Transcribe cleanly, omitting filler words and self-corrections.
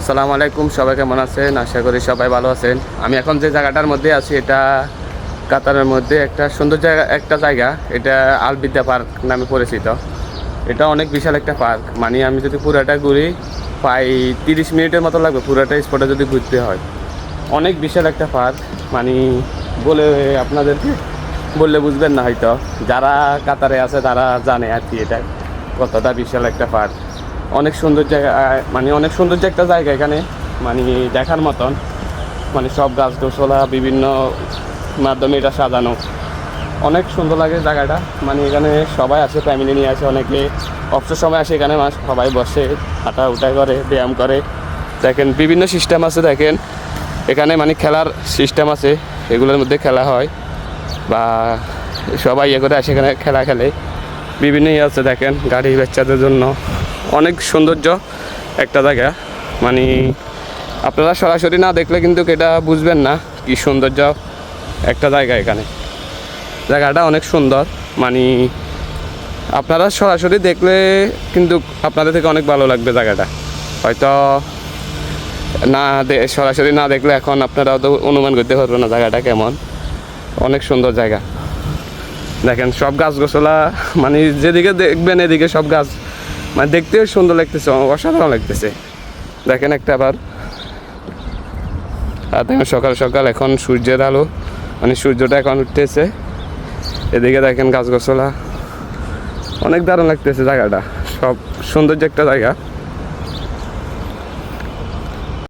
আসসালামু আলাইকুম, সবাই কেমন আছেন? আশা করি সবাই ভালো আছেন। আমি এখন যে জায়গাটার মধ্যে আছি এটা কাতারের মধ্যে একটা সুন্দর জায়গা। এটা আল বিদ্যা পার্ক নামে পরিচিত। এটা অনেক বিশাল একটা পার্ক, মানে আমি যদি পুরাটা ঘুরি প্রায় 30 মিনিটের মতো লাগবে পুরাটা স্পটে যদি ঘুরতে হয়। অনেক বিশাল একটা পার্ক, মানে বলে আপনাদেরকে বললে বুঝবেন না হয়তো। যারা কাতারে আছে তারা জানে আর কি এটা কতটা বিশাল একটা পার্ক। অনেক সুন্দর জায়গা, মানে অনেক সৌন্দর্য একটা জায়গা এখানে, মানে দেখার মতন। মানে সব গাছ গোছলা বিভিন্ন মাধ্যমে এটা সাজানো, অনেক সুন্দর লাগে জায়গাটা। মানে এখানে সবাই আসে, ফ্যামিলি নিয়ে আসে, অনেকে অবসর সময় আসে এখানে, সবাই বসে হাঁটা উঠা করে, ব্যায়াম করে। দেখেন বিভিন্ন সিস্টেম আছে, দেখেন এখানে মানে খেলার সিস্টেম আছে, এগুলোর মধ্যে খেলা হয় বা সবাই ইয়ে করে আসে এখানে খেলা খেলে। বিভিন্ন ইয়ে আছে, দেখেন গাড়ি বাচ্চাদের জন্য অনেক সৌন্দর্য একটা জায়গা। মানে আপনারা সরাসরি না দেখলে কিন্তু এটা বুঝবেন না কি সৌন্দর্য একটা জায়গা। এখানে জায়গাটা অনেক সুন্দর, মানে আপনারা সরাসরি দেখলে কিন্তু আপনাদের থেকে অনেক ভালো লাগবে জায়গাটা। হয়তো না সরাসরি না দেখলে এখন আপনারা তো অনুমান করতে পারবেন না জায়গাটা কেমন। অনেক সুন্দর জায়গা। দেখেন সব গাছ গোছলা, মানে যেদিকে দেখবেন এদিকে সব গাছ, মানে দেখতেও সুন্দর লাগতেছে, অসাধারণ লাগতেছে। দেখেন একটা আবার, আর দেখেন সকাল সকাল এখন সূর্যের আলো, মানে সূর্যটা এখন উঠতেছে। এদিকে দেখেন গাছ গোছলা, অনেক দারুণ লাগতেছে জায়গাটা। সব সৌন্দর্য একটা জায়গা।